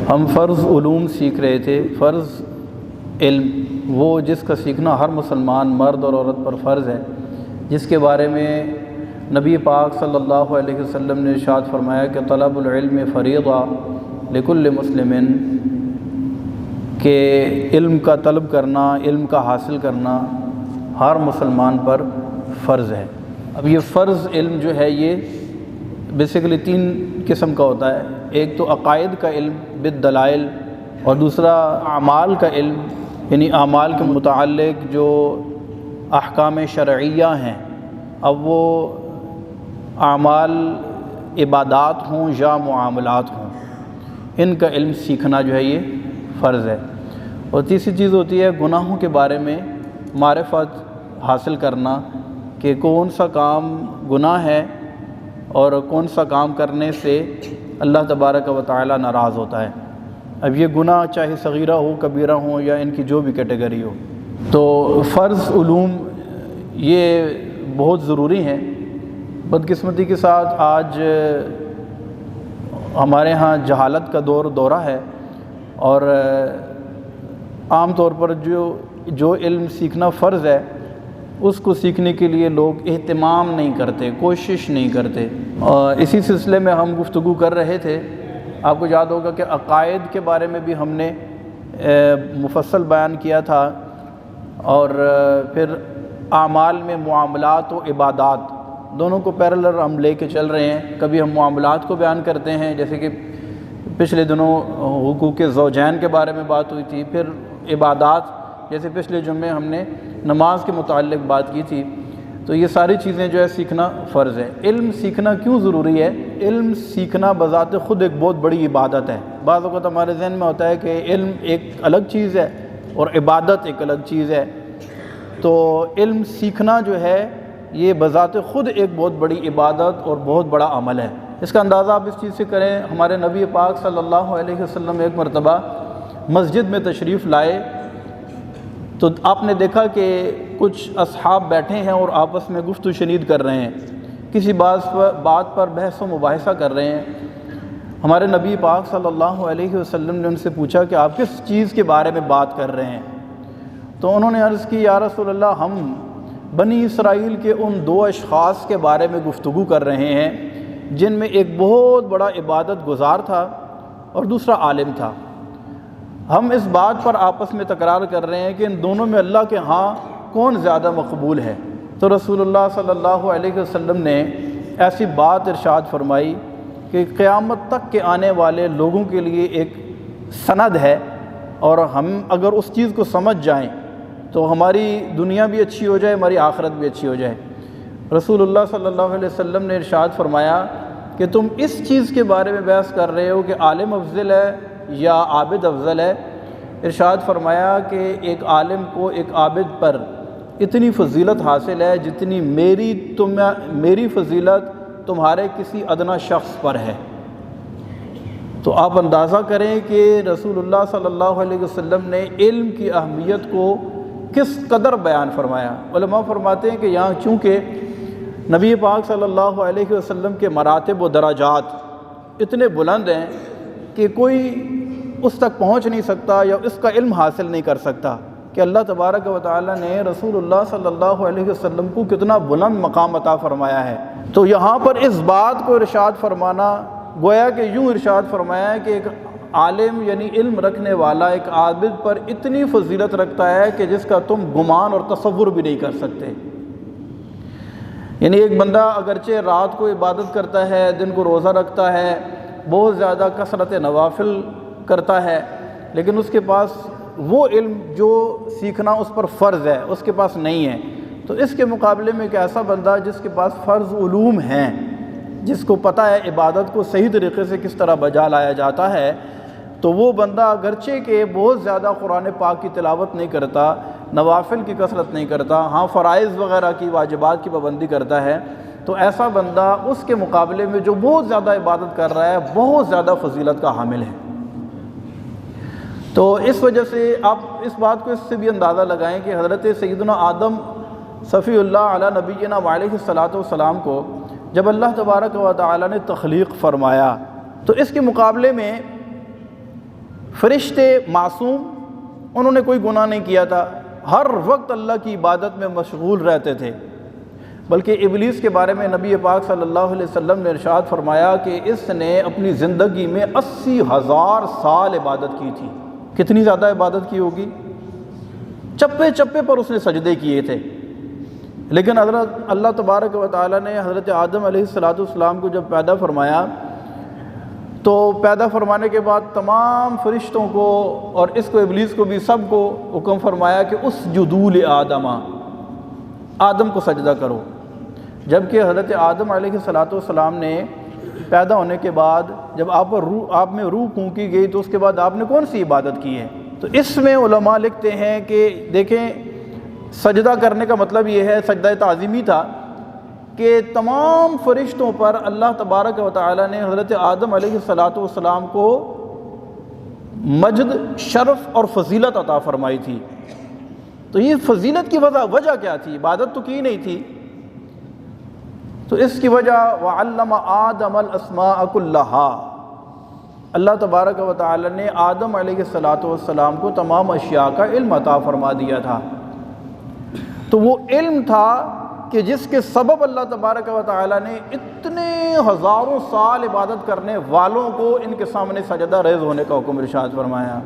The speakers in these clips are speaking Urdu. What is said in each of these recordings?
ہم فرض علوم سیکھ رہے تھے۔ فرض علم وہ جس کا سیکھنا ہر مسلمان مرد اور عورت پر فرض ہے، جس کے بارے میں نبی پاک صلی اللہ علیہ وسلم نے ارشاد فرمایا کہ طلب العلم فریضہ لکل مسلم، کہ علم کا طلب کرنا، علم کا حاصل کرنا ہر مسلمان پر فرض ہے۔ اب یہ فرض علم جو ہے یہ بیسیکلی 3 قسم کا ہوتا ہے۔ ایک تو عقائد کا علم بالدلائل، اور دوسرا اعمال کا علم، یعنی اعمال کے متعلق جو احکام شرعیہ ہیں، اب وہ اعمال عبادات ہوں یا معاملات ہوں، ان کا علم سیکھنا جو ہے یہ فرض ہے۔ اور تیسری چیز ہوتی ہے گناہوں کے بارے میں معرفت حاصل کرنا، کہ کون سا کام گناہ ہے اور کون سا کام کرنے سے اللہ تبارک و تعالی ناراض ہوتا ہے۔ اب یہ گناہ چاہے صغیرہ ہو کبیرہ ہو یا ان کی جو بھی کیٹیگری ہو، تو فرض علوم یہ بہت ضروری ہیں۔ بدقسمتی کے ساتھ آج ہمارے ہاں جہالت کا دورہ ہے، اور عام طور پر جو علم سیکھنا فرض ہے اس کو سیکھنے کے لیے لوگ اہتمام نہیں کرتے، کوشش نہیں کرتے۔ اور اسی سلسلے میں ہم گفتگو کر رہے تھے، آپ کو یاد ہوگا کہ عقائد کے بارے میں بھی ہم نے مفصل بیان کیا تھا، اور پھر اعمال میں معاملات و عبادات دونوں کو پیرلل ہم لے کے چل رہے ہیں۔ کبھی ہم معاملات کو بیان کرتے ہیں، جیسے کہ پچھلے دنوں حقوق زوجین کے بارے میں بات ہوئی تھی، پھر عبادات جیسے پچھلے جمعے ہم نے نماز کے متعلق بات کی تھی۔ تو یہ ساری چیزیں جو ہے سیکھنا فرض ہے۔ علم سیکھنا کیوں ضروری ہے؟ علم سیکھنا بذات خود ایک بہت بڑی عبادت ہے۔ بعض اوقات ہمارے ذہن میں ہوتا ہے کہ علم ایک الگ چیز ہے اور عبادت ایک الگ چیز ہے، تو علم سیکھنا جو ہے یہ بذات خود ایک بہت بڑی عبادت اور بہت بڑا عمل ہے۔ اس کا اندازہ آپ اس چیز سے کریں، ہمارے نبی پاک صلی اللہ علیہ وسلم ایک مرتبہ مسجد میں تشریف لائے، تو آپ نے دیکھا کہ کچھ اصحاب بیٹھے ہیں اور آپس میں گفت و شنید کر رہے ہیں، کسی بات پر بحث و مباحثہ کر رہے ہیں۔ ہمارے نبی پاک صلی اللہ علیہ وسلم نے ان سے پوچھا کہ آپ کس چیز کے بارے میں بات کر رہے ہیں؟ تو انہوں نے عرض کی، یا رسول اللہ، ہم بنی اسرائیل کے ان 2 اشخاص کے بارے میں گفتگو کر رہے ہیں جن میں ایک بہت بڑا عبادت گزار تھا اور دوسرا عالم تھا۔ ہم اس بات پر آپس میں تکرار کر رہے ہیں کہ ان دونوں میں اللہ کے ہاں کون زیادہ مقبول ہے۔ تو رسول اللہ صلی اللہ علیہ وسلم نے ایسی بات ارشاد فرمائی کہ قیامت تک کے آنے والے لوگوں کے لیے ایک سند ہے، اور ہم اگر اس چیز کو سمجھ جائیں تو ہماری دنیا بھی اچھی ہو جائے، ہماری آخرت بھی اچھی ہو جائے۔ رسول اللہ صلی اللہ علیہ وسلم نے ارشاد فرمایا کہ تم اس چیز کے بارے میں بحث کر رہے ہو کہ عالم افضل ہے یا عابد افضل ہے۔ ارشاد فرمایا کہ ایک عالم کو ایک عابد پر اتنی فضیلت حاصل ہے جتنی میری فضیلت تمہارے کسی ادنا شخص پر ہے۔ تو آپ اندازہ کریں کہ رسول اللہ صلی اللہ علیہ وسلم نے علم کی اہمیت کو کس قدر بیان فرمایا۔ علماء فرماتے ہیں کہ یہاں چونکہ نبی پاک صلی اللہ علیہ وسلم کے مراتب و درجات اتنے بلند ہیں کہ کوئی اس تک پہنچ نہیں سکتا یا اس کا علم حاصل نہیں کر سکتا کہ اللہ تبارک و تعالی نے رسول اللہ صلی اللہ علیہ وسلم کو کتنا بلند مقام عطا فرمایا ہے۔ تو یہاں پر اس بات کو ارشاد فرمانا گویا کہ یوں ارشاد فرمایا ہے کہ ایک عالم یعنی علم رکھنے والا ایک عابد پر اتنی فضیلت رکھتا ہے کہ جس کا تم گمان اور تصور بھی نہیں کر سکتے۔ یعنی ایک بندہ اگرچہ رات کو عبادت کرتا ہے، دن کو روزہ رکھتا ہے، بہت زیادہ کثرت نوافل کرتا ہے، لیکن اس کے پاس وہ علم جو سیکھنا اس پر فرض ہے اس کے پاس نہیں ہے۔ تو اس کے مقابلے میں ایک ایسا بندہ جس کے پاس فرض علوم ہیں، جس کو پتہ ہے عبادت کو صحیح طریقے سے کس طرح بجا لایا جاتا ہے، تو وہ بندہ اگرچہ کہ بہت زیادہ قرآن پاک کی تلاوت نہیں کرتا، نوافل کی کثرت نہیں کرتا، ہاں فرائض وغیرہ کی واجبات کی پابندی کرتا ہے، تو ایسا بندہ اس کے مقابلے میں جو بہت زیادہ عبادت کر رہا ہے بہت زیادہ فضیلت کا حامل ہے۔ تو اس وجہ سے آپ اس بات کو اس سے بھی اندازہ لگائیں کہ حضرت سیدنا آدم صفی اللہ علی نبینا علیہ الصلاۃ والسلام کو جب اللہ تبارک و تعالی نے تخلیق فرمایا، تو اس کے مقابلے میں فرشتے معصوم، انہوں نے کوئی گناہ نہیں کیا تھا، ہر وقت اللہ کی عبادت میں مشغول رہتے تھے، بلکہ ابلیس کے بارے میں نبی پاک صلی اللہ علیہ وسلم نے ارشاد فرمایا کہ اس نے اپنی زندگی میں 80,000 سال عبادت کی تھی۔ کتنی زیادہ عبادت کی ہوگی، چپے چپے پر اس نے سجدے کیے تھے۔ لیکن حضرت اللہ تبارک و تعالیٰ نے حضرت آدم علیہ السلام کو جب پیدا فرمایا تو پیدا فرمانے کے بعد تمام فرشتوں کو اور اس کو ابلیس کو بھی سب کو حکم فرمایا کہ اسجدوا لآدم، آدم کو سجدہ کرو۔ جبکہ حضرت آدم علیہ السلام نے پیدا ہونے کے بعد جب آپ میں روح پھونکی گئی تو اس کے بعد آپ نے کون سی عبادت کی ہے؟ تو اس میں علماء لکھتے ہیں کہ دیکھیں سجدہ کرنے کا مطلب یہ ہے، سجدہ تعظیمی تھا کہ تمام فرشتوں پر اللہ تبارک و تعالیٰ نے حضرت آدم علیہ السلام کو مجد، شرف اور فضیلت عطا فرمائی تھی۔ تو یہ فضیلت کی وجہ کیا تھی؟ عبادت تو کی نہیں تھی، تو اس کی وجہ وَعَلَّمَ آدَمَ الْأَسْمَاءَ كُلَّهَا، اللہ تبارک و تعالیٰ نے آدم علیہ السلام کو تمام اشیاء کا علم عطا فرما دیا تھا۔ تو وہ علم تھا کہ جس کے سبب اللہ تبارک و تعالیٰ نے اتنے ہزاروں سال عبادت کرنے والوں کو ان کے سامنے سجدہ ریز ہونے کا حکم ارشاد فرمایا۔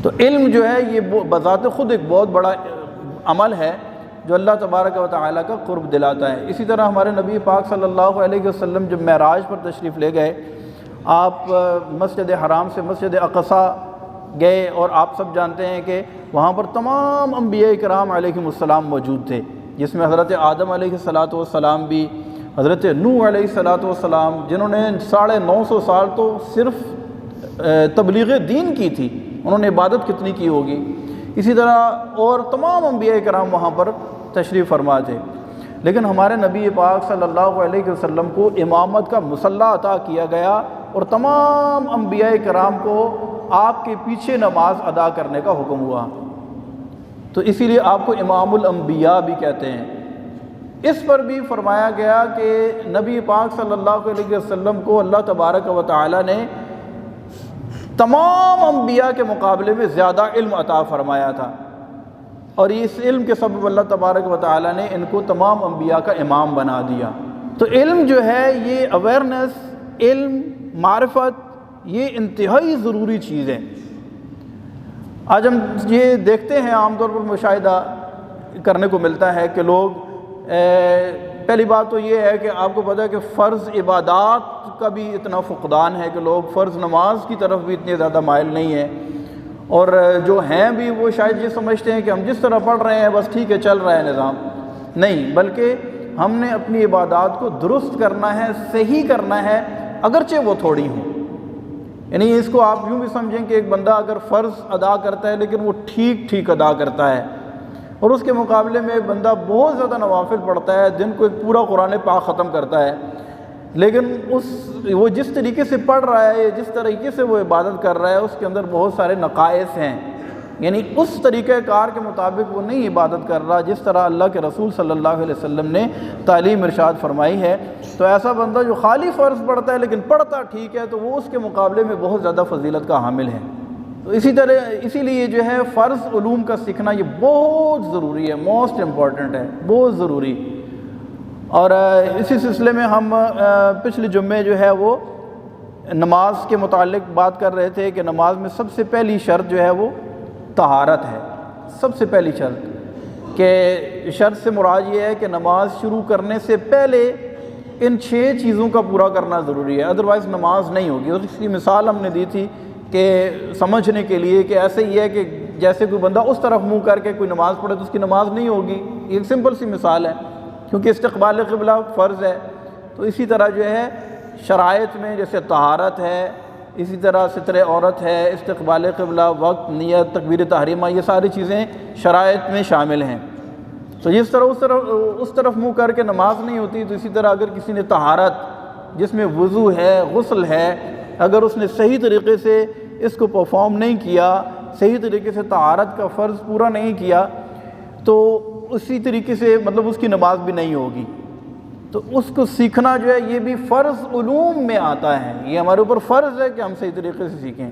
تو علم جو ہے یہ بذات خود ایک بہت بڑا عمل ہے جو اللہ تبارک و تعالیٰ کا قرب دلاتا ہے۔ اسی طرح ہمارے نبی پاک صلی اللہ علیہ وسلم جب معراج پر تشریف لے گئے، آپ مسجد حرام سے مسجد اقصی گئے، اور آپ سب جانتے ہیں کہ وہاں پر تمام انبیاء کرام علیہم السلام موجود تھے، جس میں حضرت آدم علیہ السلام بھی، حضرت نوح علیہ السلام جنہوں نے 950 سال تو صرف تبلیغ دین کی تھی، انہوں نے عبادت کتنی کی ہوگی۔ اسی طرح اور تمام انبیاء کرام وہاں پر تشریف فرما تھے، لیکن ہمارے نبی پاک صلی اللہ علیہ وسلم کو امامت کا مصلی عطا کیا گیا، اور تمام انبیاء کرام کو آپ کے پیچھے نماز ادا کرنے کا حکم ہوا، تو اسی لیے آپ کو امام الانبیاء بھی کہتے ہیں۔ اس پر بھی فرمایا گیا کہ نبی پاک صلی اللہ علیہ وسلم کو اللہ تبارک و تعالیٰ نے تمام انبیاء کے مقابلے میں زیادہ علم عطا فرمایا تھا، اور اس علم کے سبب اللہ تبارک و تعالیٰ نے ان کو تمام انبیاء کا امام بنا دیا۔ تو علم جو ہے یہ اویئرنیس، علم، معرفت، یہ انتہائی ضروری چیز ہے۔ آج ہم یہ دیکھتے ہیں، عام طور پر مشاہدہ کرنے کو ملتا ہے کہ لوگ پہلی بات تو یہ ہے کہ آپ کو پتہ ہے کہ فرض عبادات کا بھی اتنا فقدان ہے کہ لوگ فرض نماز کی طرف بھی اتنے زیادہ مائل نہیں ہیں، اور جو ہیں بھی وہ شاید یہ سمجھتے ہیں کہ ہم جس طرح پڑھ رہے ہیں بس ٹھیک ہے، چل رہا ہے نظام، نہیں، بلکہ ہم نے اپنی عبادات کو درست کرنا ہے، صحیح کرنا ہے، اگرچہ وہ تھوڑی ہوں۔ یعنی اس کو آپ یوں بھی سمجھیں کہ ایک بندہ اگر فرض ادا کرتا ہے لیکن وہ ٹھیک ادا کرتا ہے، اور اس کے مقابلے میں ایک بندہ بہت زیادہ نوافل پڑھتا ہے، دن کو ایک پورا قرآن پاک ختم کرتا ہے، لیکن وہ جس طریقے سے پڑھ رہا ہے، جس طریقے سے وہ عبادت کر رہا ہے، اس کے اندر بہت سارے نقائص ہیں، یعنی اس طریقہ کار کے مطابق وہ نہیں عبادت کر رہا جس طرح اللہ کے رسول صلی اللہ علیہ وسلم نے تعلیم ارشاد فرمائی ہے۔ تو ایسا بندہ جو خالی فرض پڑھتا ہے لیکن پڑھتا ٹھیک ہے، تو وہ اس کے مقابلے میں بہت زیادہ فضیلت کا حامل ہے۔ تو اسی لیے جو ہے فرض علوم کا سیکھنا یہ بہت ضروری ہے، موسٹ امپورٹنٹ ہے، بہت ضروری۔ اور اسی سلسلے میں ہم پچھلے جمعے جو ہے وہ نماز کے متعلق بات کر رہے تھے کہ نماز میں سب سے پہلی شرط جو ہے وہ طہارت ہے، سب سے پہلی شرط، کہ شرط سے مراد یہ ہے کہ نماز شروع کرنے سے پہلے ان 6 چیزوں کا پورا کرنا ضروری ہے، ادروائز نماز نہیں ہوگی۔ اور اس کی مثال ہم نے دی تھی کہ سمجھنے کے لیے کہ ایسے ہی ہے کہ جیسے کوئی بندہ اس طرف منہ کر کے کوئی نماز پڑھے تو اس کی نماز نہیں ہوگی، یہ ایک سمپل سی مثال ہے، کیونکہ استقبال قبلہ فرض ہے۔ تو اسی طرح جو ہے شرائط میں جیسے طہارت ہے، اسی طرح ستر عورت ہے، استقبال قبلہ، وقت، نیت، تکبیر تحریمہ، یہ ساری چیزیں شرائط میں شامل ہیں۔ تو جس طرح اس طرف منہ کر کے نماز نہیں ہوتی، تو اسی طرح اگر کسی نے طہارت جس میں وضو ہے، غسل ہے، اگر اس نے صحیح طریقے سے اس کو پرفارم نہیں کیا، صحیح طریقے سے طہارت کا فرض پورا نہیں کیا، تو اسی طریقے سے مطلب اس کی نماز بھی نہیں ہوگی۔ تو اس کو سیکھنا جو ہے یہ بھی فرض علوم میں آتا ہے، یہ ہمارے اوپر فرض ہے کہ ہم صحیح طریقے سے سیکھیں۔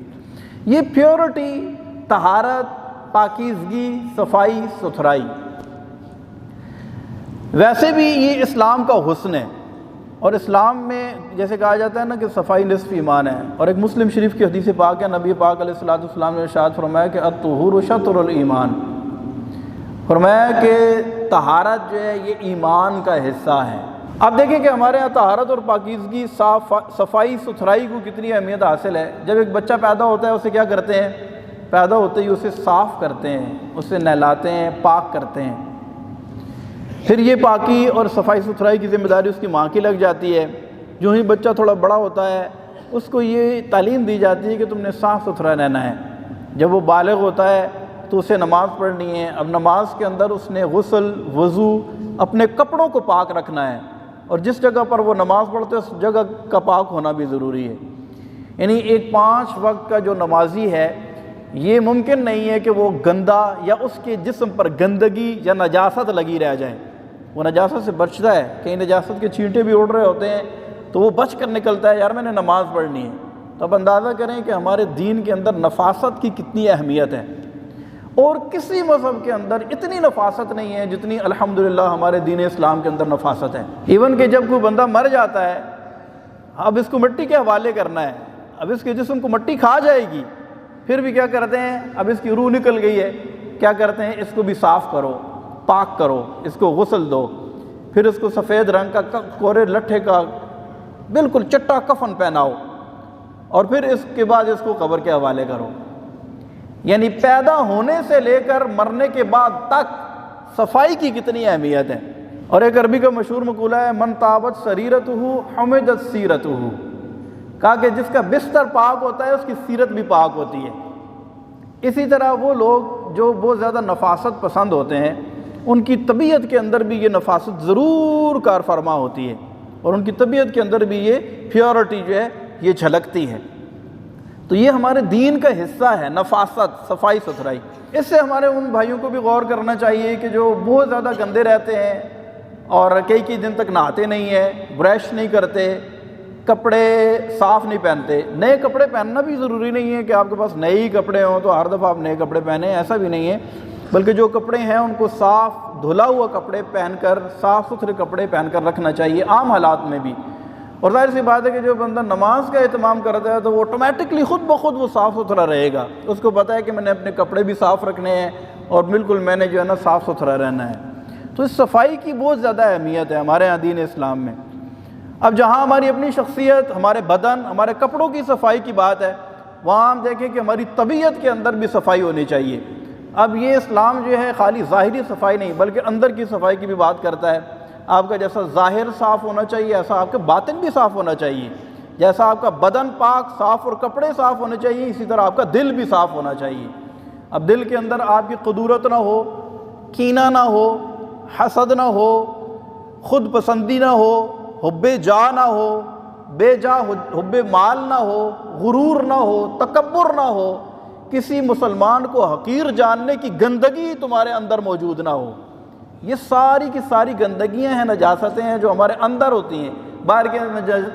یہ پیورٹی، طہارت، پاکیزگی، صفائی ستھرائی، ویسے بھی یہ اسلام کا حسن ہے۔ اور اسلام میں جیسے کہا جاتا ہے نا کہ صفائی نصف ایمان ہے، اور ایک مسلم شریف کی حدیث پاک ہے، نبی پاک علیہ الصلوۃ والسلام نے ارشاد فرمایا کہ الطہور شطر الایمان، فرمایا کہ طہارت جو ہے یہ ایمان کا حصہ ہے۔ اب دیکھیں کہ ہمارے یہاں طہارت اور پاکیزگی، صفائی ستھرائی کو کتنی اہمیت حاصل ہے۔ جب ایک بچہ پیدا ہوتا ہے اسے کیا کرتے ہیں؟ پیدا ہوتے ہی اسے صاف کرتے ہیں، اسے نہلاتے ہیں، پاک کرتے ہیں۔ پھر یہ پاکی اور صفائی ستھرائی کی ذمہ داری اس کی ماں کی لگ جاتی ہے۔ جو ہی بچہ تھوڑا بڑا ہوتا ہے اس کو یہ تعلیم دی جاتی ہے کہ تم نے صاف ستھرا رہنا ہے۔ جب وہ بالغ ہوتا ہے تو اسے نماز پڑھنی ہے۔ اب نماز کے اندر اس نے غسل، وضو، اپنے کپڑوں کو پاک رکھنا ہے، اور جس جگہ پر وہ نماز پڑھتے ہیں اس جگہ کا پاک ہونا بھی ضروری ہے۔ یعنی ایک 5 وقت کا جو نمازی ہے یہ ممکن نہیں ہے کہ وہ گندا یا اس کے جسم پر گندگی یا نجاست لگی رہ جائے۔ وہ نجاست سے بچتا ہے، کہیں نجاست کے چھینٹے بھی اڑ رہے ہوتے ہیں تو وہ بچ کر نکلتا ہے، یار میں نے نماز پڑھنی ہے۔ تو اب اندازہ کریں کہ ہمارے دین کے اندر نفاست کی کتنی اہمیت ہے، اور کسی مذہب کے اندر اتنی نفاست نہیں ہے جتنی الحمدللہ ہمارے دین اسلام کے اندر نفاست ہے۔ ایون کہ جب کوئی بندہ مر جاتا ہے، اب اس کو مٹی کے حوالے کرنا ہے، اب اس کے جسم کو مٹی کھا جائے گی، پھر بھی کیا کرتے ہیں؟ اب اس کی روح نکل گئی ہے، کیا کرتے ہیں؟ اس کو بھی صاف کرو، پاک کرو، اس کو غسل دو، پھر اس کو سفید رنگ کا کورے لٹھے کا بالکل چٹا کفن پہناؤ، اور پھر اس کے بعد اس کو قبر کے حوالے کرو۔ یعنی پیدا ہونے سے لے کر مرنے کے بعد تک صفائی کی کتنی اہمیت ہے۔ اور ایک عربی کا مشہور مقولہ ہے، من طابت سریرتہ حمدت سیرتہ، کہا کہ جس کا بستر پاک ہوتا ہے اس کی سیرت بھی پاک ہوتی ہے۔ اسی طرح وہ لوگ جو بہت زیادہ نفاست پسند ہوتے ہیں ان کی طبیعت کے اندر بھی یہ نفاست ضرور کار فرما ہوتی ہے، اور ان کی طبیعت کے اندر بھی یہ پیورٹی جو ہے یہ جھلکتی ہے۔ تو یہ ہمارے دین کا حصہ ہے، نفاست، صفائی ستھرائی۔ اس سے ہمارے ان بھائیوں کو بھی غور کرنا چاہیے کہ جو بہت زیادہ گندے رہتے ہیں اور کئی دن تک نہاتے نہیں ہیں، برش نہیں کرتے، کپڑے صاف نہیں پہنتے۔ نئے کپڑے پہننا بھی ضروری نہیں ہے کہ آپ کے پاس نئے ہی کپڑے ہوں تو ہر دفعہ آپ نئے کپڑے پہنیں، ایسا بھی نہیں ہے، بلکہ جو کپڑے ہیں ان کو صاف دھلا ہوا کپڑے پہن کر، صاف ستھرے کپڑے پہن کر رکھنا چاہیے عام حالات میں بھی۔ اور ظاہر سی بات ہے کہ جو بندہ نماز کا اہتمام کرتا ہے تو وہ آٹومیٹکلی خود بخود وہ صاف ستھرا رہے گا، اس کو پتہ ہے کہ میں نے اپنے کپڑے بھی صاف رکھنے ہیں اور بالکل میں نے جو ہے نا صاف ستھرا رہنا ہے۔ تو اس صفائی کی بہت زیادہ اہمیت ہے ہمارے یہاں دین اسلام میں۔ اب جہاں ہماری اپنی شخصیت، ہمارے بدن، ہمارے کپڑوں کی صفائی کی بات ہے، وہاں ہم دیکھیں کہ ہماری طبیعت کے اندر بھی صفائی ہونی چاہیے۔ اب یہ اسلام جو ہے خالی ظاہری صفائی نہیں بلکہ اندر کی صفائی کی بھی بات کرتا ہے۔ آپ کا جیسا ظاہر صاف ہونا چاہیے ایسا آپ کا باطن بھی صاف ہونا چاہیے، جیسا آپ کا بدن پاک صاف اور کپڑے صاف ہونے چاہیے اسی طرح آپ کا دل بھی صاف ہونا چاہیے۔ اب دل کے اندر آپ کی قدورت نہ ہو، کینہ نہ ہو، حسد نہ ہو، خود پسندی نہ ہو، حب جا نہ ہو، بے جا حب مال نہ ہو، غرور نہ ہو، تکبر نہ ہو، کسی مسلمان کو حقیر جاننے کی گندگی تمہارے اندر موجود نہ ہو۔ یہ ساری کی ساری گندگیاں ہیں، نجاستیں ہیں جو ہمارے اندر ہوتی ہیں۔ باہر کی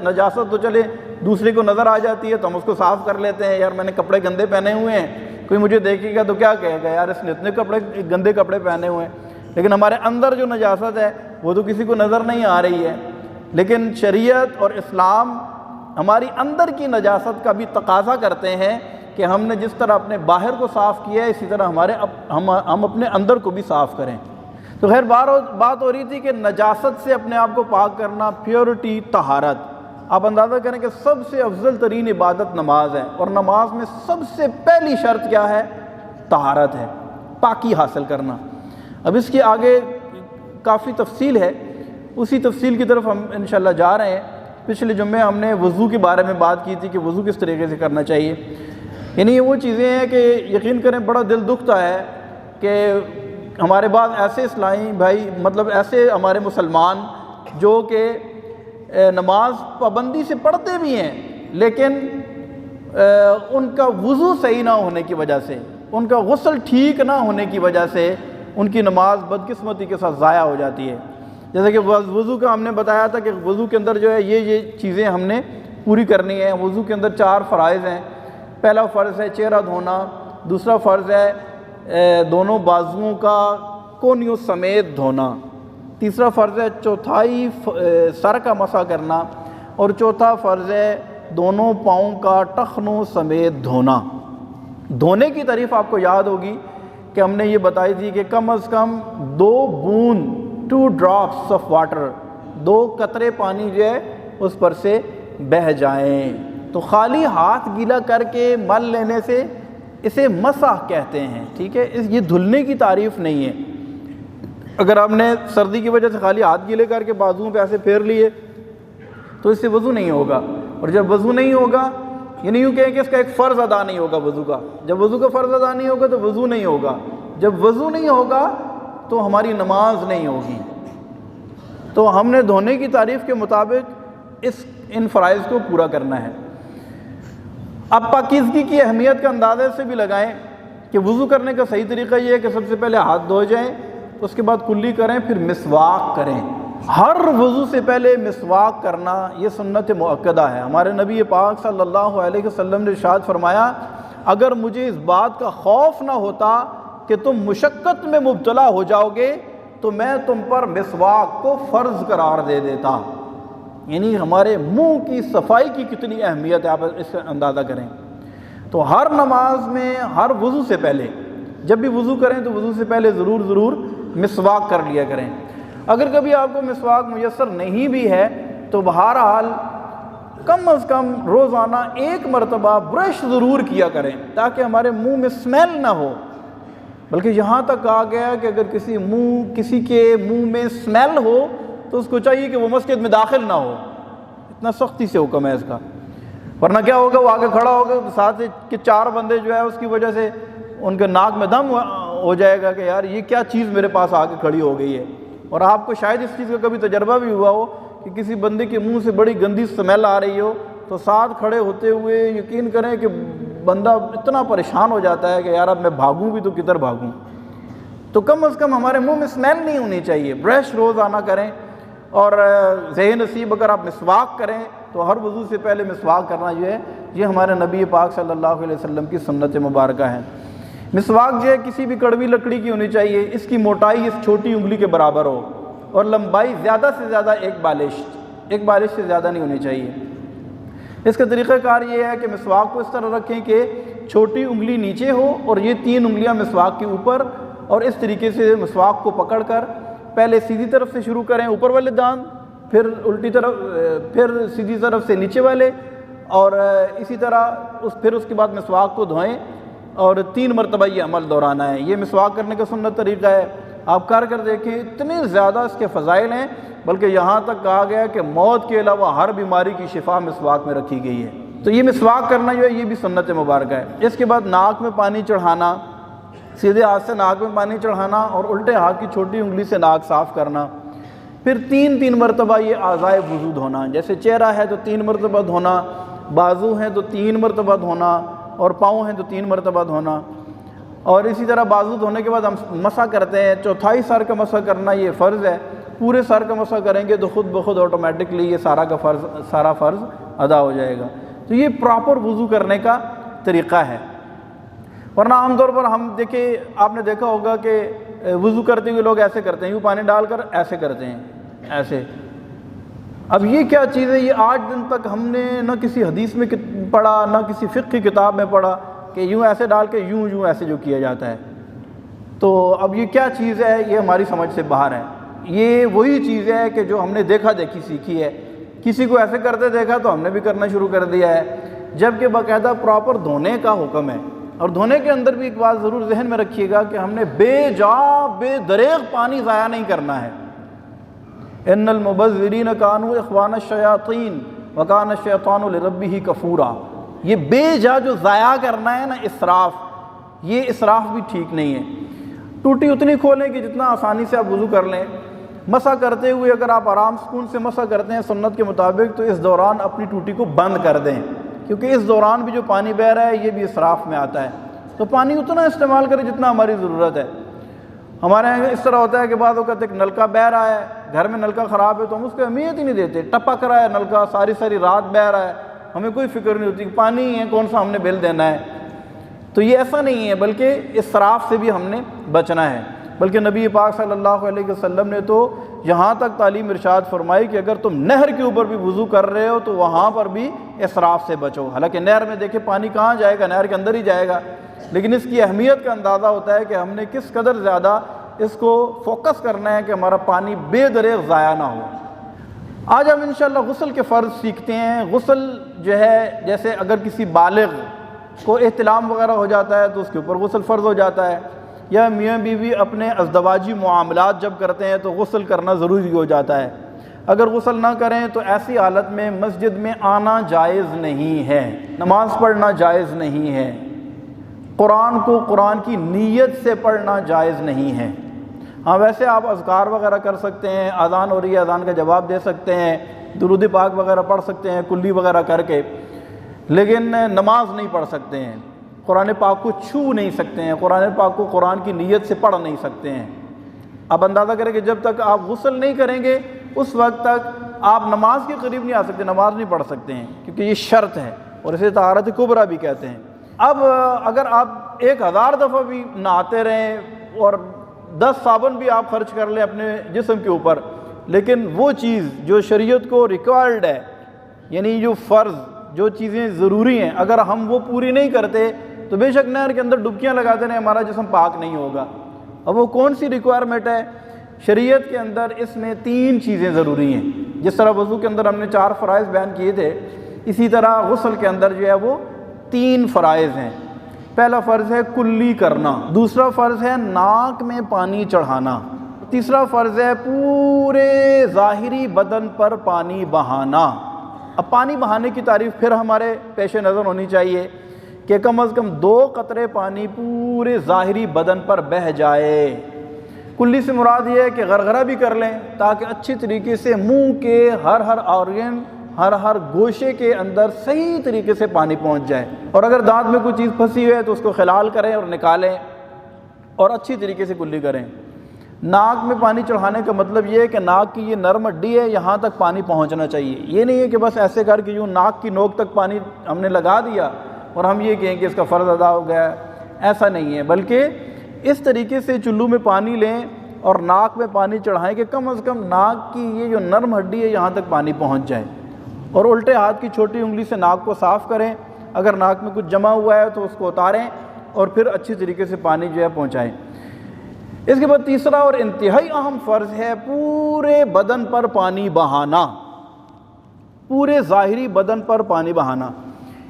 نجاست تو چلے دوسرے کو نظر آ جاتی ہے تو ہم اس کو صاف کر لیتے ہیں، یار میں نے کپڑے گندے پہنے ہوئے ہیں، کوئی مجھے دیکھے گا تو کیا کہے گا، یار اس نے اتنے گندے کپڑے پہنے ہوئے ہیں۔ لیکن ہمارے اندر جو نجاست ہے وہ تو کسی کو نظر نہیں آ رہی ہے۔ لیکن شریعت اور اسلام ہماری اندر کی نجاست کا بھی تقاضا کرتے ہیں کہ ہم نے جس طرح اپنے باہر کو صاف کیا ہے اسی طرح ہم اپنے اندر کو بھی صاف کریں۔ تو خیر بات ہو رہی تھی کہ نجاست سے اپنے آپ کو پاک کرنا، پیورٹی، طہارت۔ آپ اندازہ کریں کہ سب سے افضل ترین عبادت نماز ہے، اور نماز میں سب سے پہلی شرط کیا ہے؟ طہارت ہے، پاکی حاصل کرنا۔ اب اس کے آگے کافی تفصیل ہے، اسی تفصیل کی طرف ہم انشاءاللہ جا رہے ہیں۔ پچھلے جمعے ہم نے وضو کے بارے میں بات کی تھی کہ وضو کس طریقے سے کرنا چاہیے۔ یعنی یہ وہ چیزیں ہیں کہ یقین کریں بڑا دل دکھتا ہے کہ ہمارے بعض ایسے اسلامی بھائی، مطلب ایسے ہمارے مسلمان جو کہ نماز پابندی سے پڑھتے بھی ہیں لیکن ان کا وضو صحیح نہ ہونے کی وجہ سے، ان کا غسل ٹھیک نہ ہونے کی وجہ سے ان کی نماز بدقسمتی کے ساتھ ضائع ہو جاتی ہے۔ جیسے کہ وضو کا ہم نے بتایا تھا کہ وضو کے اندر جو ہے یہ چیزیں ہم نے پوری کرنی ہے۔ وضو کے اندر 4 فرائض ہیں، پہلا فرض ہے چہرہ دھونا، دوسرا فرض ہے دونوں بازوؤں کا کونیوں سمیت دھونا، تیسرا فرض ہے چوتھائی سر کا مسح کرنا، اور چوتھا فرض ہے دونوں پاؤں کا ٹخنوں سمیت دھونا۔ دھونے کی تعریف آپ کو یاد ہوگی کہ ہم نے یہ بتائی تھی کہ کم از کم 2 بوند 2 ڈراپس آف واٹر، 2 قطرے پانی جو ہے اس پر سے بہہ جائیں۔ تو خالی ہاتھ گیلا کر کے مل لینے سے اسے مسح کہتے ہیں، ٹھیک ہے، یہ دھلنے کی تعریف نہیں ہے۔ اگر آپ نے سردی کی وجہ سے خالی ہاتھ گیلے کر کے بازوؤں پہ ایسے پھیر لیے تو اس سے وضو نہیں ہوگا، اور جب وضو نہیں ہوگا یہ نہیں کہیں کہ اس کا ایک فرض ادا نہیں ہوگا وضو کا، جب وضو کا فرض ادا نہیں ہوگا تو وضو نہیں ہوگا، جب وضو نہیں ہوگا تو ہماری نماز نہیں ہوگی۔ تو ہم نے دھونے کی تعریف کے مطابق ان فرائض کو پورا کرنا ہے۔ اب پاکیزگی کی اہمیت کا اندازے سے بھی لگائیں کہ وضو کرنے کا صحیح طریقہ یہ ہے کہ سب سے پہلے ہاتھ دھو جائیں، اس کے بعد کلی کریں، پھر مسواک کریں۔ ہر وضو سے پہلے مسواک کرنا یہ سنت مؤکدہ ہے۔ ہمارے نبی پاک صلی اللہ علیہ وسلم نے ارشاد فرمایا، اگر مجھے اس بات کا خوف نہ ہوتا کہ تم مشقت میں مبتلا ہو جاؤ گے تو میں تم پر مسواک کو فرض قرار دے دیتا۔ یعنی ہمارے منہ کی صفائی کی کتنی اہمیت ہے، آپ اس کا اندازہ کریں۔ تو ہر نماز میں ہر وضو سے پہلے جب بھی وضو کریں تو وضو سے پہلے ضرور مسواک کر لیا کریں۔ اگر کبھی آپ کو مسواک میسر نہیں بھی ہے تو بہرحال کم از کم روزانہ 1 مرتبہ برش ضرور کیا کریں تاکہ ہمارے منہ میں اسمیل نہ ہو۔ بلکہ یہاں تک کہا گیا کہ اگر کسی کے منہ میں اسمیل ہو تو اس کو چاہیے کہ وہ مسجد میں داخل نہ ہو، اتنا سختی سے حکم ہے اس کا، ورنہ کیا ہوگا، وہ آگے کھڑا ہوگا ساتھ کہ 4 بندے جو ہے اس کی وجہ سے ان کے ناک میں دم ہو جائے گا کہ یار یہ کیا چیز میرے پاس آ کے کھڑی ہو گئی ہے۔ اور آپ کو شاید اس چیز کا کبھی تجربہ بھی ہوا ہو کہ کسی بندے کے منہ سے بڑی گندی اسمیل آ رہی ہو تو ساتھ کھڑے ہوتے ہوئے یقین کریں کہ بندہ اتنا پریشان ہو جاتا ہے کہ یار اب میں بھاگوں بھی تو کدھر بھاگوں۔ تو کم از کم ہمارے منہ میں اسمیل نہیں ہونی چاہیے، برش روزانہ کریں، اور ذہن نصیب اگر آپ مسواک کریں تو ہر وضو سے پہلے مسواک کرنا جو ہے یہ ہمارے نبی پاک صلی اللہ علیہ وسلم کی سنت مبارکہ ہے۔ مسواک جو ہے کسی بھی کڑوی لکڑی کی ہونی چاہیے، اس کی موٹائی اس چھوٹی انگلی کے برابر ہو، اور لمبائی زیادہ سے زیادہ 1 بالش سے زیادہ نہیں ہونی چاہیے۔ اس کا طریقہ کار یہ ہے کہ مسواک کو اس طرح رکھیں کہ چھوٹی انگلی نیچے ہو اور یہ 3 انگلیاں مسواک کے اوپر، اور اس طریقے سے مسواک کو پکڑ کر پہلے سیدھی طرف سے شروع کریں، اوپر والے دانت، پھر الٹی طرف، پھر سیدھی طرف سے نیچے والے، اور اسی طرح پھر اس کے بعد مسواک کو دھوئیں اور 3 مرتبہ یہ عمل دہرانا ہے۔ یہ مسواک کرنے کا سنت طریقہ ہے، آپ کر دیکھیں، اتنے زیادہ اس کے فضائل ہیں، بلکہ یہاں تک کہا گیا کہ موت کے علاوہ ہر بیماری کی شفا مسواک میں رکھی گئی ہے۔ تو یہ مسواک کرنا جو ہے یہ بھی سنت مبارکہ ہے۔ اس کے بعد ناک میں پانی چڑھانا، سیدھے ہاتھ سے ناک میں پانی چڑھانا اور الٹے ہاتھ کی چھوٹی انگلی سے ناک صاف کرنا، پھر 3 مرتبہ یہ اعضائے وضو دھونا، جیسے چہرہ ہے تو 3 مرتبہ دھونا، بازو ہیں تو 3 مرتبہ دھونا، اور پاؤں ہیں تو 3 مرتبہ دھونا، اور اسی طرح بازو دھونے کے بعد ہم مسح کرتے ہیں، چوتھائی سر کا مسح کرنا یہ فرض ہے، پورے سر کا مسح کریں گے تو خود بخود آٹومیٹکلی یہ سارا فرض ادا ہو جائے گا۔ تو یہ پراپر وضو کرنے کا طریقہ ہے، ورنہ عام طور پر ہم دیکھیں، آپ نے دیکھا ہوگا کہ وضو کرتے ہوئے لوگ ایسے کرتے ہیں، یوں پانی ڈال کر ایسے کرتے ہیں، ایسے۔ اب یہ کیا چیز ہے؟ یہ 8 دن تک ہم نے نہ کسی حدیث میں پڑھا نہ کسی فقہ کی کتاب میں پڑھا کہ یوں ایسے ڈال کے یوں ایسے جو کیا جاتا ہے۔ تو اب یہ کیا چیز ہے؟ یہ ہماری سمجھ سے باہر ہے۔ یہ وہی چیز ہے کہ جو ہم نے دیکھا دیکھی سیکھی ہے، کسی کو ایسے کرتے دیکھا تو ہم نے بھی کرنا شروع کر دیا ہے، جبکہ باقاعدہ پراپر دھونے کا حکم ہے۔ اور دھونے کے اندر بھی ایک بات ضرور ذہن میں رکھیے گا کہ ہم نے بے دریغ پانی ضائع نہیں کرنا ہے۔ ان المبذرین کانوا اخوان الشیاطین وکان الشیطان لربہ کفورا، یہ بے جا جو ضائع کرنا ہے نا، اسراف، یہ اسراف بھی ٹھیک نہیں ہے۔ ٹوٹی اتنی کھولیں کہ جتنا آسانی سے آپ وضو کر لیں۔ مسح کرتے ہوئے اگر آپ آرام سکون سے مسح کرتے ہیں سنت کے مطابق تو اس دوران اپنی ٹوٹی کو بند کر دیں، کیونکہ اس دوران بھی جو پانی بہہ رہا ہے یہ بھی اسراف میں آتا ہے۔ تو پانی اتنا استعمال کریں جتنا ہماری ضرورت ہے۔ ہمارے یہاں اس طرح ہوتا ہے کہ بعض اوقات ایک نلکا بہہ رہا ہے، گھر میں نلکا خراب ہے تو ہم اس کو اہمیت ہی نہیں دیتے، ٹپک رہا ہے نلکا، ساری رات بہہ رہا ہے، ہمیں کوئی فکر نہیں ہوتی کہ پانی ہے کون سا ہم نے بل دینا ہے. تو یہ ایسا نہیں ہے، بلکہ اسراف سے بھی ہم نے بچنا ہے. بلکہ نبی پاک صلی اللہ علیہ وسلم نے تو یہاں تک تعلیم ارشاد فرمائی کہ اگر تم نہر کے اوپر بھی وضو کر رہے ہو تو وہاں پر بھی اسراف سے بچو. حالانکہ نہر میں دیکھیں پانی کہاں جائے گا، نہر کے اندر ہی جائے گا، لیکن اس کی اہمیت کا اندازہ ہوتا ہے کہ ہم نے کس قدر زیادہ اس کو فوکس کرنا ہے کہ ہمارا پانی بے دریغ ضائع نہ ہو. آج ہم انشاءاللہ غسل کے فرض سیکھتے ہیں. غسل جو ہے جیسے اگر کسی بالغ کو احتلام وغیرہ ہو جاتا ہے تو اس کے اوپر غسل فرض ہو جاتا ہے، یا میاں بیوی اپنے ازدواجی معاملات جب کرتے ہیں تو غسل کرنا ضروری ہو جاتا ہے. اگر غسل نہ کریں تو ایسی حالت میں مسجد میں آنا جائز نہیں ہے، نماز پڑھنا جائز نہیں ہے، قرآن کو قرآن کی نیت سے پڑھنا جائز نہیں ہے. ہاں ویسے آپ اذکار وغیرہ کر سکتے ہیں، اذان ہو رہی ہے اذان کا جواب دے سکتے ہیں، درود پاک وغیرہ پڑھ سکتے ہیں کلی وغیرہ کر کے، لیکن نماز نہیں پڑھ سکتے ہیں، قرآن پاک کو چھو نہیں سکتے ہیں، قرآن پاک کو قرآن کی نیت سے پڑھ نہیں سکتے ہیں. اب اندازہ کریں کہ جب تک آپ غسل نہیں کریں گے اس وقت تک آپ نماز کے قریب نہیں آ سکتے، نماز نہیں پڑھ سکتے ہیں، کیونکہ یہ شرط ہے اور اسے طہارت کبریٰ بھی کہتے ہیں. اب اگر آپ 1000 دفعہ بھی نہاتے رہیں اور 10 صابن بھی آپ خرچ کر لیں اپنے جسم کے اوپر، لیکن وہ چیز جو شریعت کو ریکوائرڈ ہے، یعنی جو فرض جو چیزیں ضروری ہیں، اگر ہم وہ پوری نہیں کرتے تو بے شک نہر کے اندر ڈبکیاں لگاتے رہیں ہمارا جسم پاک نہیں ہوگا. اب وہ کون سی ریکوائرمنٹ ہے؟ شریعت کے اندر اس میں 3 چیزیں ضروری ہیں. جس طرح وضو کے اندر ہم نے 4 فرائض بیان کیے تھے، اسی طرح غسل کے اندر جو ہے وہ 3 فرائض ہیں. پہلا فرض ہے کلی کرنا، دوسرا فرض ہے ناک میں پانی چڑھانا، تیسرا فرض ہے پورے ظاہری بدن پر پانی بہانا. اب پانی بہانے کی تعریف پھر ہمارے پیش نظر ہونی چاہیے کہ کم از کم 2 قطرے پانی پورے ظاہری بدن پر بہہ جائے. کلی سے مراد یہ ہے کہ غرغرہ بھی کر لیں تاکہ اچھی طریقے سے منہ کے ہر آرگن ہر گوشے کے اندر صحیح طریقے سے پانی پہنچ جائے. اور اگر دانت میں کوئی چیز پھنسی ہوئی ہے تو اس کو خلال کریں اور نکالیں اور اچھی طریقے سے کلی کریں. ناک میں پانی چڑھانے کا مطلب یہ ہے کہ ناک کی یہ نرم ہڈی ہے، یہاں تک پانی پہنچنا چاہیے. یہ نہیں ہے کہ بس ایسے کر کے یوں ناک کی نوک تک پانی ہم نے لگا دیا اور ہم یہ کہیں کہ اس کا فرض ادا ہو گیا. ایسا نہیں ہے، بلکہ اس طریقے سے چلو میں پانی لیں اور ناک میں پانی چڑھائیں کہ کم از کم ناک کی یہ جو نرم ہڈی ہے یہاں تک پانی پہنچ جائے. اور الٹے ہاتھ کی چھوٹی انگلی سے ناک کو صاف کریں، اگر ناک میں کچھ جمع ہوا ہے تو اس کو اتاریں اور پھر اچھی طریقے سے پانی جو ہے پہنچائیں. اس کے بعد تیسرا اور انتہائی اہم فرض ہے پورے بدن پر پانی بہانا، پورے ظاہری بدن پر پانی بہانا.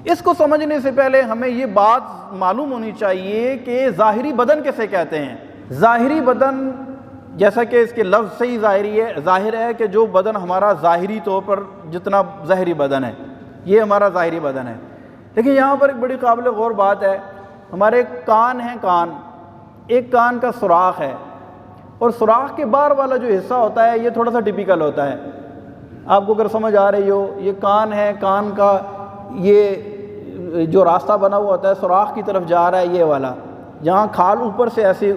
اس کو سمجھنے سے پہلے ہمیں یہ بات معلوم ہونی چاہیے کہ ظاہری بدن کیسے کہتے ہیں. ظاہری بدن جیسا کہ اس کے لفظ سے ہی ظاہر ہے کہ جو بدن ہمارا ظاہری طور پر جتنا ظاہری بدن ہے یہ ہمارا ظاہری بدن ہے. لیکن یہاں پر ایک بڑی قابل غور بات ہے. ہمارے کان ہیں، ایک کان کا سوراخ ہے اور سوراخ کے باہر والا جو حصہ ہوتا ہے یہ تھوڑا سا ٹپیکل ہوتا ہے. آپ کو اگر سمجھ آ رہی ہو، یہ کان ہے، کان کا یہ جو راستہ بنا ہوا ہوتا ہے سوراخ کی طرف جا رہا ہے، یہ والا جہاں کھال اوپر سے ایسی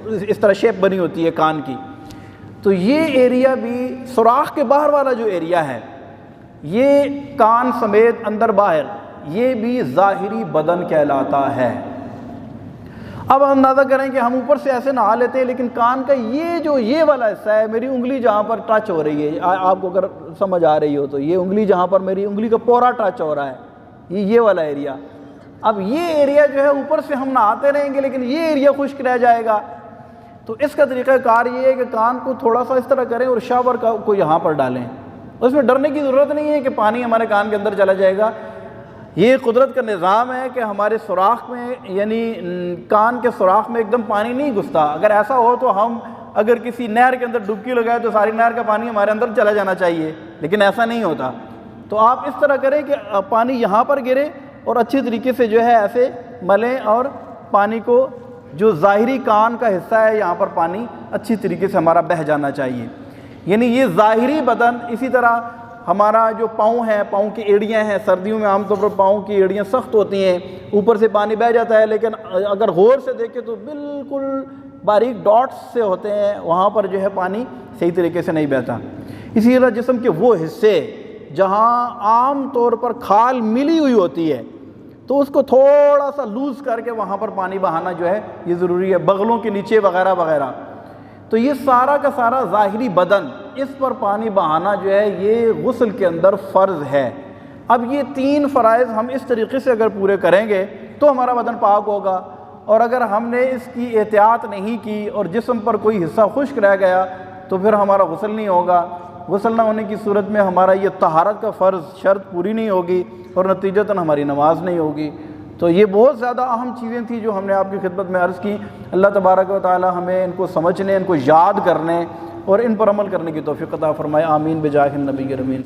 اس طرح شیپ بنی ہوتی ہے کان کی، تو یہ ایریا بھی سوراخ کے باہر والا جو ایریا ہے یہ کان سمیت اندر باہر یہ بھی ظاہری بدن کہلاتا ہے. اب اندازہ کریں کہ ہم اوپر سے ایسے نہا لیتے ہیں لیکن کان کا یہ والا حصہ ہے، میری انگلی جہاں پر ٹچ ہو رہی ہے، آپ کو اگر سمجھ آ رہی ہو تو یہ انگلی جہاں پر میری انگلی کا پورا ٹچ ہو رہا ہے یہ والا ایریا. اب یہ ایریا جو ہے اوپر سے ہم نہاتے رہیں گے لیکن یہ ایریا خشک رہ جائے گا. تو اس کا طریقہ کار یہ ہے کہ کان کو تھوڑا سا اس طرح کریں اور شاور کو یہاں پر ڈالیں. اس میں ڈرنے کی ضرورت نہیں ہے کہ پانی ہمارے کان کے اندر چلا جائے گا. یہ قدرت کا نظام ہے کہ ہمارے سوراخ میں یعنی کان کے سوراخ میں ایک دم پانی نہیں گھستا. اگر ایسا ہو تو ہم اگر کسی نہر کے اندر ڈبکی لگائے تو ساری نہر کا پانی ہمارے اندر چلا جانا چاہیے، لیکن ایسا نہیں ہوتا. تو آپ اس طرح کریں کہ پانی یہاں پر گرے اور اچھی طریقے سے جو ہے ایسے ملیں اور پانی کو جو ظاہری کان کا حصہ ہے یہاں پر پانی اچھی طریقے سے ہمارا بہہ جانا چاہیے. یعنی یہ ظاہری بدن. اسی طرح ہمارا جو پاؤں ہے، پاؤں کی ایڑیاں ہیں، سردیوں میں عام طور پر پاؤں کی ایڑیاں سخت ہوتی ہیں، اوپر سے پانی بہہ جاتا ہے، لیکن اگر غور سے دیکھیں تو بالکل باریک ڈاٹس سے ہوتے ہیں، وہاں پر جو ہے پانی صحیح طریقے سے نہیں بہتا. اسی طرح جسم کے وہ حصے جہاں عام طور پر کھال ملی ہوئی ہوتی ہے تو اس کو تھوڑا سا لوز کر کے وہاں پر پانی بہانا جو ہے یہ ضروری ہے، بغلوں کے نیچے وغیرہ وغیرہ۔ تو یہ سارا کا سارا ظاہری بدن، اس پر پانی بہانا جو ہے یہ غسل کے اندر فرض ہے۔ اب یہ 3 فرائض ہم اس طریقے سے اگر پورے کریں گے تو ہمارا بدن پاک ہوگا، اور اگر ہم نے اس کی احتیاط نہیں کی اور جسم پر کوئی حصہ خشک رہ گیا تو پھر ہمارا غسل نہیں ہوگا۔ غسل نہ ہونے کی صورت میں ہمارا یہ طہارت کا فرض شرط پوری نہیں ہوگی اور نتیجتاً ہماری نماز نہیں ہوگی۔ تو یہ بہت زیادہ اہم چیزیں تھیں جو ہم نے آپ کی خدمت میں عرض کی۔ اللہ تبارک و تعالی ہمیں ان کو سمجھنے، ان کو یاد کرنے اور ان پر عمل کرنے کی توفیق عطا فرمائے۔ آمین بجاہ النبی الامین۔